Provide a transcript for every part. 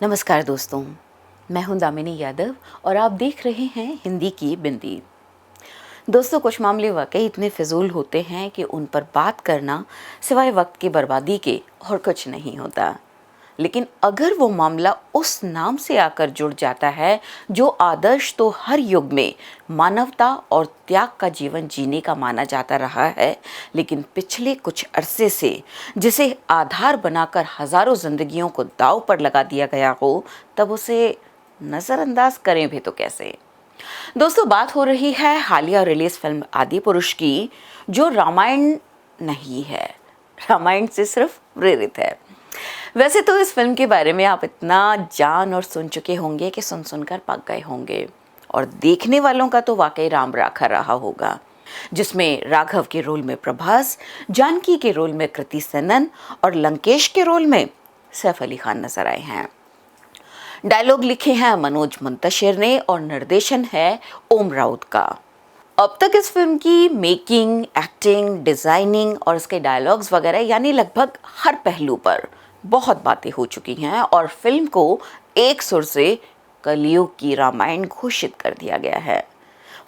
नमस्कार दोस्तों, मैं हूं दामिनी यादव और आप देख रहे हैं हिंदी की बिंदी। दोस्तों, कुछ मामले वाकई इतने फिजूल होते हैं कि उन पर बात करना सिवाय वक्त की बर्बादी के और कुछ नहीं होता। लेकिन अगर वो मामला उस नाम से आकर जुड़ जाता है जो आदर्श तो हर युग में मानवता और त्याग का जीवन जीने का माना जाता रहा है, लेकिन पिछले कुछ अरसे से जिसे आधार बनाकर हजारों जिंदगियों को दांव पर लगा दिया गया हो, तब उसे नजरअंदाज करें भी तो कैसे। दोस्तों, बात हो रही है हालिया रिलीज फिल्म आदि पुरुष की, जो रामायण नहीं है, रामायण से सिर्फ प्रेरित है। वैसे तो इस फिल्म के बारे में आप इतना जान और सुन चुके होंगे कि सुन सुनकर पक गए होंगे, और देखने वालों का तो वाकई राम राखा रहा होगा, जिसमें राघव के रोल में प्रभास, जानकी के रोल में कृति सेनन और लंकेश के रोल में सैफ अली खान नजर आए हैं। डायलॉग लिखे हैं मनोज मुंतशिर ने और निर्देशन है ओम राउत का। अब तक इस फिल्म की मेकिंग, एक्टिंग, डिजाइनिंग और इसके डायलॉग्स वगैरह यानी लगभग हर पहलू पर बहुत बातें हो चुकी हैं और फिल्म को एक सुर से कलयुग की रामायण घोषित कर दिया गया है।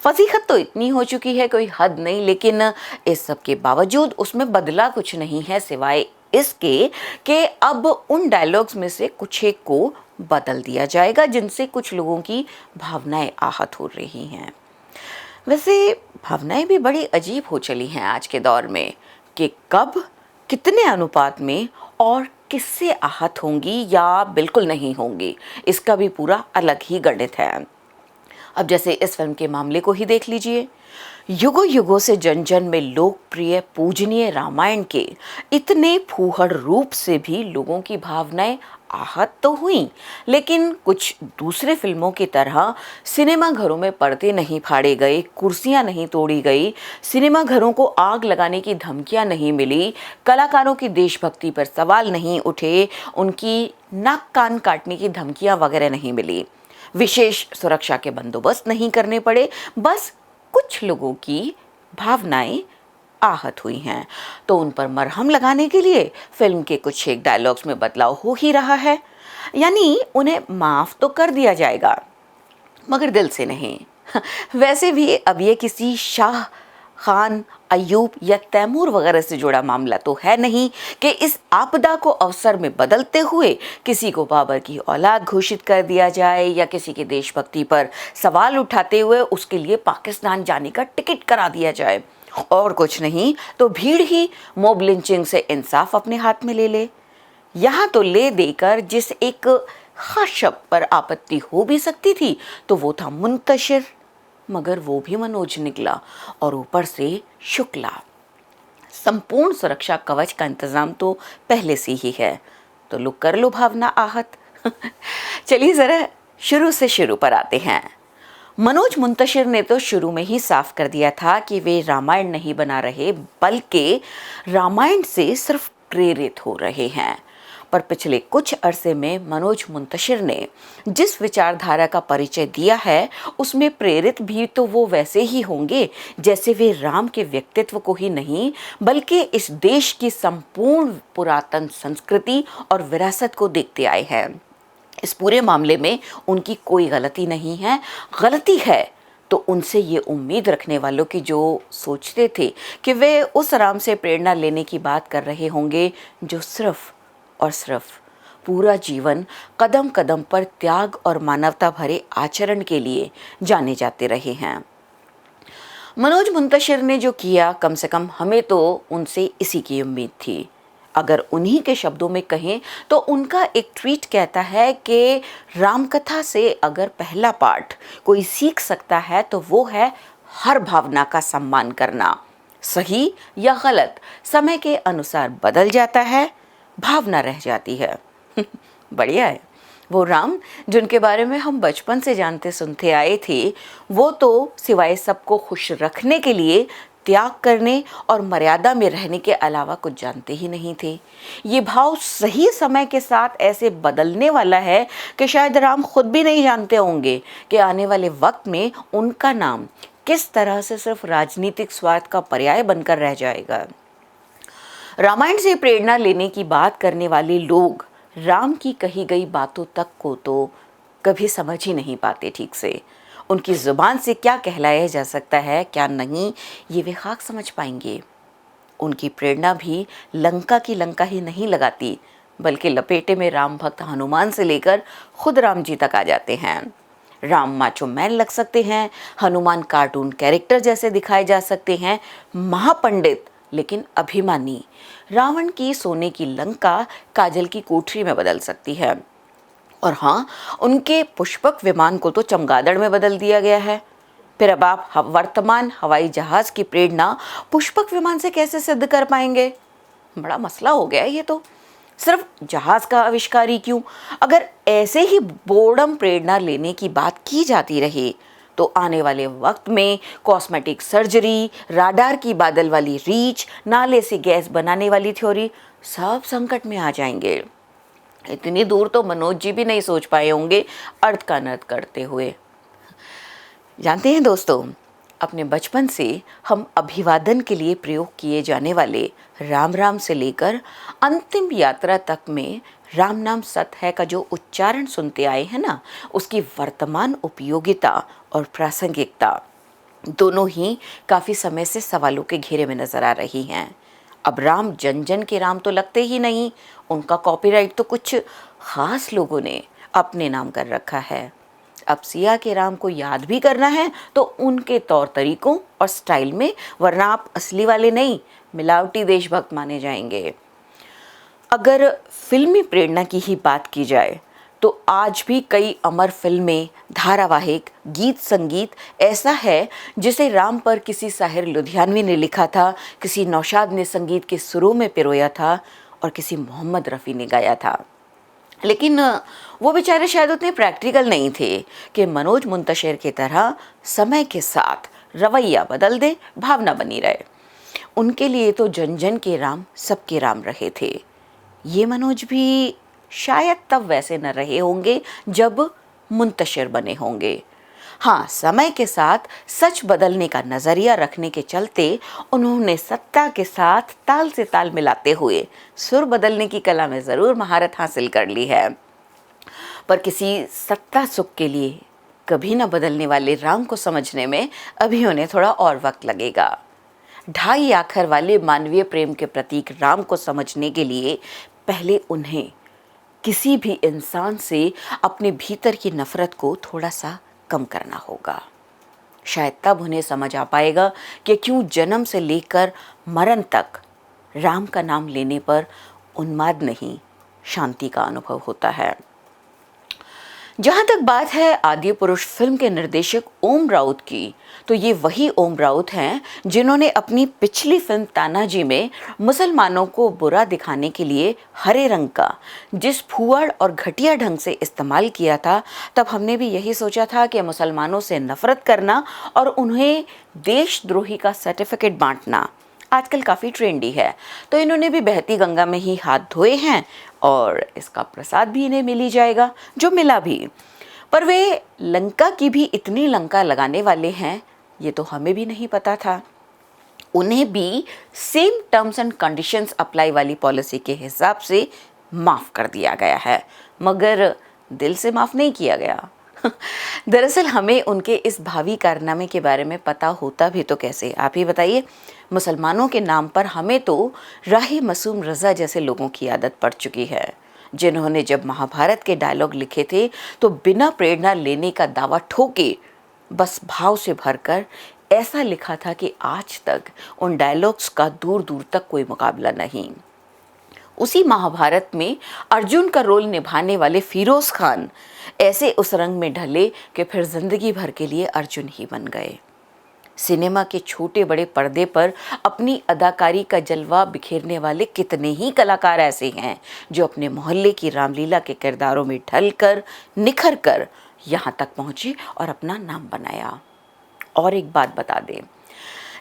फसीहत तो इतनी हो चुकी है कोई हद नहीं, लेकिन इस सब के बावजूद उसमें बदला कुछ नहीं है सिवाय इसके कि अब उन डायलॉग्स में से कुछ एक को बदल दिया जाएगा, जिनसे कुछ लोगों की भावनाएं आहत हो रही हैं। वैसे भावनाएं भी बड़ी अजीब हो चली हैं आज के दौर में कि कब, कितने अनुपात में और किससे आहत होंगी या बिल्कुल नहीं होंगी, इसका भी पूरा अलग ही गणित है। अब जैसे इस फिल्म के मामले को ही देख लीजिए। युगों युगों से जन जन में लोकप्रिय पूजनीय रामायण के इतने फूहड़ रूप से भी लोगों की भावनाएं आहत तो हुई, लेकिन कुछ दूसरे फिल्मों की तरह सिनेमा घरों में पर्दे नहीं फाड़े गए, कुर्सियां नहीं तोड़ी गई, सिनेमा घरों को आग लगाने की धमकियां नहीं मिली, कलाकारों की देशभक्ति पर सवाल नहीं उठे, उनकी नाक कान काटने की धमकियां वगैरह नहीं मिली, विशेष सुरक्षा के बंदोबस्त नहीं करने पड़े, बस कुछ लोगों की भावनाएं आहत हुई हैं। तो उन पर मरहम लगाने के लिए फिल्म के कुछ एक डायलॉग्स में बदलाव हो ही रहा है, यानी उन्हें माफ तो कर दिया जाएगा मगर दिल से नहीं। वैसे भी अब ये किसी शाह, खान, अयूब या तैमूर वगैरह से जुड़ा मामला तो है नहीं कि इस आपदा को अवसर में बदलते हुए किसी को बाबर की औलाद घोषित कर दिया जाए या किसी की देशभक्ति पर सवाल उठाते हुए उसके लिए पाकिस्तान जाने का टिकट करा दिया जाए, और कुछ नहीं तो भीड़ ही मॉब लिंचिंग से इंसाफ अपने हाथ में ले ले। यहाँ तो ले देकर जिस एक खास शब्द पर आपत्ति हो भी सकती थी तो वो था मुंतशिर, मगर वो भी मनोज निकला, और ऊपर से शुक्ला। संपूर्ण सुरक्षा कवच का इंतजाम तो पहले से ही है, तो लो कर लो भावना आहत। चलिए जरा शुरू से शुरू पर आते हैं। मनोज मुंतशिर ने तो शुरू में ही साफ कर दिया था कि वे रामायण नहीं बना रहे, बल्कि रामायण से सिर्फ प्रेरित हो रहे हैं। पर पिछले कुछ अरसे में मनोज मुंतशिर ने जिस विचारधारा का परिचय दिया है, उसमें प्रेरित भी तो वो वैसे ही होंगे जैसे वे राम के व्यक्तित्व को ही नहीं, बल्कि इस देश की संपूर्ण पुरातन संस्कृति और विरासत को देखते आए हैं। इस पूरे मामले में उनकी कोई गलती नहीं है। गलती है तो उनसे ये उम्मीद रखने वालों की जो सोचते थे कि वे उस राम से प्रेरणा लेने की बात कर रहे होंगे जो सिर्फ और सिर्फ पूरा जीवन कदम कदम पर त्याग और मानवता भरे आचरण के लिए जाने जाते रहे हैं। मनोज मुंतशिर ने जो किया, कम से कम हमें तो उनसे इसी की उम्मीद थी। अगर उन्हीं के शब्दों में कहें तो उनका एक ट्वीट कहता है कि रामकथा से अगर पहला पाठ कोई सीख सकता है तो वो है हर भावना का सम्मान करना। सही या गलत समय के अनुसार बदल जाता है, भावना रह जाती है। बढ़िया है। वो राम जिनके बारे में हम बचपन से जानते सुनते आए थे, वो तो सिवाय सबको खुश रखने के लिए त्याग करने और मर्यादा में रहने के अलावा कुछ जानते ही नहीं थे। ये भाव सही समय के साथ ऐसे बदलने वाला है कि शायद राम खुद भी नहीं जानते होंगे कि आने वाले वक्त में उनका नाम किस तरह से सिर्फ राजनीतिक स्वार्थ का पर्याय बनकर रह जाएगा। रामायण से प्रेरणा लेने की बात करने वाले लोग राम की कही गई बातों तक को तो कभी समझ ही नहीं पाते ठीक से। उनकी ज़ुबान से क्या कहलाया जा सकता है क्या नहीं, ये वे खाक समझ पाएंगे। उनकी प्रेरणा भी लंका की लंका ही नहीं लगाती, बल्कि लपेटे में राम भक्त हनुमान से लेकर खुद राम जी तक आ जाते हैं। राम माचो मैन लग सकते हैं, हनुमान कार्टून कैरेक्टर जैसे दिखाए जा सकते हैं, महापंडित लेकिन अभिमानी। रावण की सोने की लंका काजल की कोठरी में बदल सकती है। और हाँ, उनके पुष्पक विमान को तो चमगादड़ में बदल दिया गया है। फिर अब आप वर्तमान हवाई जहाज की प्रेरणा पुष्पक विमान से कैसे सिद्ध कर पाएंगे? बड़ा मसला हो गया है ये तो। सिर्फ जहाज का आविष्कार ही क्यों, अगर ऐसे ही बोर्डम प्रेरणा लेने की बात की जाती रही तो आने वाले वक्त में कॉस्मेटिक सर्जरी, राडार की बादल वाली रीच, नाले से गैस बनाने वाली थ्योरी सब संकट में आ जाएंगे। इतनी दूर तो मनोज जी भी नहीं सोच पाए होंगे अर्थ का अनर्थ करते हुए। जानते हैं दोस्तों, अपने बचपन से हम अभिवादन के लिए प्रयोग किए जाने वाले राम राम से लेकर अंतिम यात्रा तक में राम नाम सत है का जो उच्चारण सुनते आए हैं ना, उसकी वर्तमान उपयोगिता और प्रासंगिकता दोनों ही काफ़ी समय से सवालों के घेरे में नजर आ रही हैं। अब राम जन जन के राम तो लगते ही नहीं, उनका कॉपीराइट तो कुछ खास लोगों ने अपने नाम कर रखा है। अब सिया के राम को याद भी करना है तो उनके तौर तरीकों और स्टाइल में, वरना आप असली वाले नहीं, मिलावटी देशभक्त माने जाएंगे। अगर फिल्मी प्रेरणा की ही बात की जाए तो आज भी कई अमर फिल्में, धारावाहिक, गीत संगीत ऐसा है जिसे राम पर किसी साहिर लुधियानवी ने लिखा था, किसी नौशाद ने संगीत के सुरों में पिरोया था और किसी मोहम्मद रफ़ी ने गाया था। लेकिन वो बेचारे शायद उतने प्रैक्टिकल नहीं थे कि मनोज मुंतशिर की तरह समय के साथ रवैया बदल दे, भावना बनी रहे। उनके लिए तो जन जन के राम सबके राम रहे थे। ये मनोज भी शायद तब वैसे न रहे होंगे जब मुंतशिर बने होंगे। हाँ, समय के साथ सच बदलने का नज़रिया रखने के चलते उन्होंने सत्ता के साथ ताल से ताल मिलाते हुए सुर बदलने की कला में ज़रूर महारत हासिल कर ली है। पर किसी सत्ता सुख के लिए कभी न बदलने वाले राम को समझने में अभी उन्हें थोड़ा और वक्त लगेगा। 2.5 आखर वाले मानवीय प्रेम के प्रतीक राम को समझने के लिए पहले उन्हें किसी भी इंसान से अपने भीतर की नफरत को थोड़ा सा कम करना होगा। शायद तब उन्हें समझ आ पाएगा कि क्यों जन्म से लेकर मरण तक राम का नाम लेने पर उन्माद नहीं, शांति का अनुभव होता है। जहाँ तक बात है आदि पुरुष फिल्म के निर्देशक ओम राउत की, तो ये वही ओम राउत हैं जिन्होंने अपनी पिछली फिल्म तानाजी में मुसलमानों को बुरा दिखाने के लिए हरे रंग का जिस फूहड़ और घटिया ढंग से इस्तेमाल किया था, तब हमने भी यही सोचा था कि मुसलमानों से नफरत करना और उन्हें देशद्रोही का सर्टिफिकेट बांटना आजकल काफ़ी ट्रेंडी है। तो इन्होंने भी बहती गंगा में ही हाथ धोए हैं और इसका प्रसाद भी इन्हें मिल ही जाएगा, जो मिला भी। पर वे लंका की भी इतनी लंका लगाने वाले हैं ये तो हमें भी नहीं पता था। उन्हें भी same terms and conditions apply वाली पॉलिसी के हिसाब से माफ़ कर दिया गया है, मगर दिल से माफ़ नहीं किया गया। दरअसल हमें उनके इस भावी कारनामे के बारे में पता होता भी तो कैसे, आप ही बताइए। मुसलमानों के नाम पर हमें तो राही मासूम रज़ा जैसे लोगों की आदत पड़ चुकी है, जिन्होंने जब महाभारत के डायलॉग लिखे थे तो बिना प्रेरणा लेने का दावा ठोके बस भाव से भरकर ऐसा लिखा था कि आज तक उन डायलॉग्स का दूर दूर तक कोई मुकाबला नहीं। उसी महाभारत में अर्जुन का रोल निभाने वाले फिरोज खान ऐसे उस रंग में ढले कि फिर जिंदगी भर के लिए अर्जुन ही बन गए। सिनेमा के छोटे बड़े पर्दे पर अपनी अदाकारी का जलवा बिखेरने वाले कितने ही कलाकार ऐसे हैं जो अपने मोहल्ले की रामलीला के किरदारों में ढलकर निखर कर यहाँ तक पहुँचे और अपना नाम बनाया। और एक बात बता दें,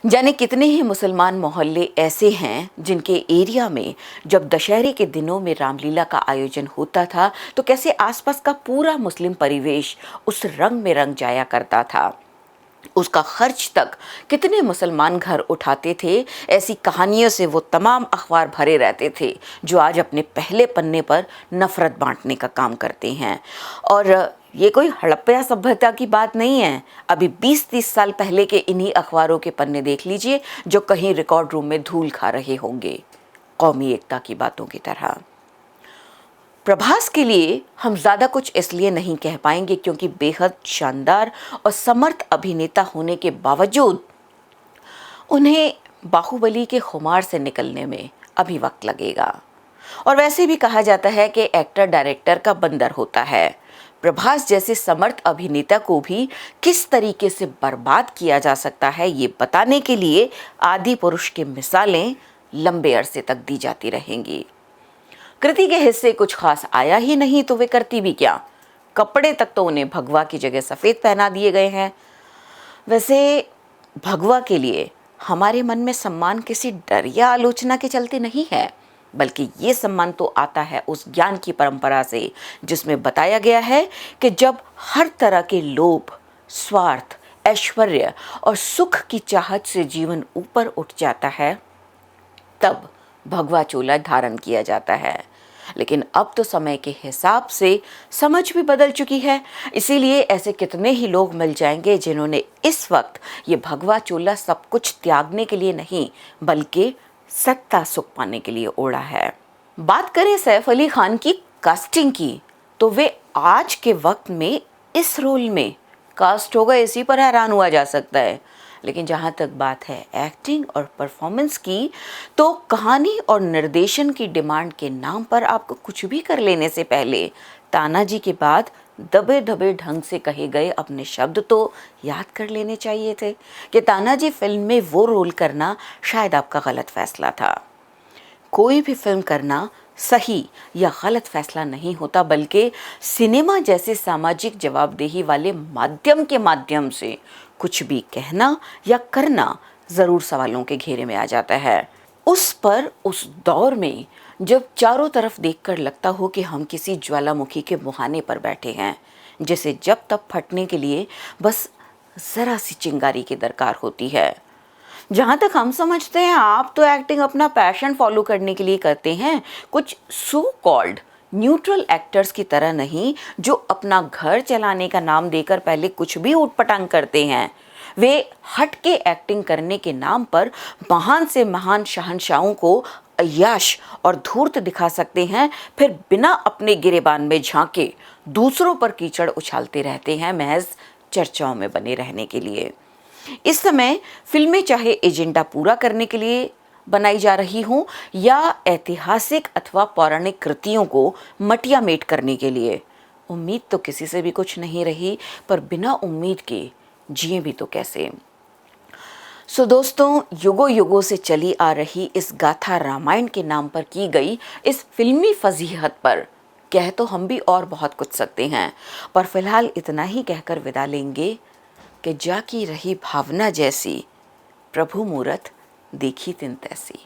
जाने कितने ही मुसलमान मोहल्ले ऐसे हैं जिनके एरिया में जब दशहरे के दिनों में रामलीला का आयोजन होता था तो कैसे आसपास का पूरा मुस्लिम परिवेश उस रंग में रंग जाया करता था। उसका खर्च तक कितने मुसलमान घर उठाते थे, ऐसी कहानियों से वो तमाम अखबार भरे रहते थे जो आज अपने पहले पन्ने पर नफरत बांटने का काम करते हैं। और ये कोई हड़प्पा सभ्यता की बात नहीं है। अभी 20-30 साल पहले के इन्हीं अखबारों के पन्ने देख लीजिए जो कहीं रिकॉर्ड रूम में धूल खा रहे होंगे, कौमी एकता की बातों की तरह। प्रभास के लिए हम ज़्यादा कुछ इसलिए नहीं कह पाएंगे क्योंकि बेहद शानदार और समर्थ अभिनेता होने के बावजूद उन्हें बाहुबली के खुमार से निकलने में अभी वक्त लगेगा। और वैसे भी कहा जाता है कि एक्टर डायरेक्टर का बंदर होता है। प्रभास जैसे समर्थ अभिनेता को भी किस तरीके से बर्बाद किया जा सकता है, ये बताने के लिए आदि पुरुष की मिसालें लंबे अरसे तक दी जाती रहेंगी। कृति के हिस्से कुछ खास आया ही नहीं तो वे करती भी क्या। कपड़े तक तो उन्हें भगवा की जगह सफ़ेद पहना दिए गए हैं। वैसे भगवा के लिए हमारे मन में सम्मान किसी डर या आलोचना के चलते नहीं है, बल्कि ये सम्मान तो आता है उस ज्ञान की परंपरा से जिसमें बताया गया है कि जब हर तरह के लोभ, स्वार्थ, ऐश्वर्य और सुख की चाहत से जीवन ऊपर उठ जाता है, तब भगवा चोला धारण किया जाता है। लेकिन अब तो समय के हिसाब से समझ भी बदल चुकी है, इसीलिए ऐसे कितने ही लोग मिल जाएंगे जिन्होंने इस वक्त ये भगवा चोला सब कुछ त्यागने के लिए नहीं बल्कि सत्ता सुख पाने के लिए ओढ़ा है। बात करें सैफ अली खान की कास्टिंग की, तो वे आज के वक्त में इस रोल में कास्ट हो गए, इसी पर हैरान हुआ जा सकता है। लेकिन जहाँ तक बात है एक्टिंग और परफॉर्मेंस की, तो कहानी और निर्देशन की डिमांड के नाम पर आपको कुछ भी कर लेने से पहले तानाजी के बाद दबे दबे ढंग से कहे गए अपने शब्द तो याद कर लेने चाहिए थे कि तानाजी फिल्म में वो रोल करना शायद आपका गलत फैसला था। कोई भी फिल्म करना सही या गलत फैसला नहीं होता, बल्कि सिनेमा जैसे सामाजिक जवाबदेही वाले माध्यम के माध्यम से कुछ भी कहना या करना ज़रूर सवालों के घेरे में आ जाता है। उस पर उस दौर में जब चारों तरफ देखकर लगता हो कि हम किसी ज्वालामुखी के मुहाने पर बैठे हैं जिसे जब तब फटने के लिए बस ज़रा सी चिंगारी की दरकार होती है। जहाँ तक हम समझते हैं आप तो एक्टिंग अपना पैशन फॉलो करने के लिए करते हैं, कुछ सो कॉल्ड न्यूट्रल एक्टर्स की तरह नहीं जो अपना घर चलाने का नाम देकर पहले कुछ भी उटपटांग करते हैं। वे हट के एक्टिंग करने के नाम पर महान से महान शहंशाहों को अय्याश और धूर्त दिखा सकते हैं, फिर बिना अपने गिरेबान में झांके दूसरों पर कीचड़ उछालते रहते हैं महज चर्चाओं में बने रहने के लिए। इस समय फिल्में चाहे एजेंडा पूरा करने के लिए बनाई जा रही हों या ऐतिहासिक अथवा पौराणिक कृतियों को मटिया मेट करने के लिए, उम्मीद तो किसी से भी कुछ नहीं रही, पर बिना उम्मीद के जिए भी तो कैसे। सो दोस्तों, युगों युगों से चली आ रही इस गाथा रामायण के नाम पर की गई इस फिल्मी फजीहत पर कह तो हम भी और बहुत कुछ सकते हैं, पर फिलहाल इतना ही कहकर विदा लेंगे कि जाकी रही भावना जैसी, प्रभु मूरत देखी तिन तैसी।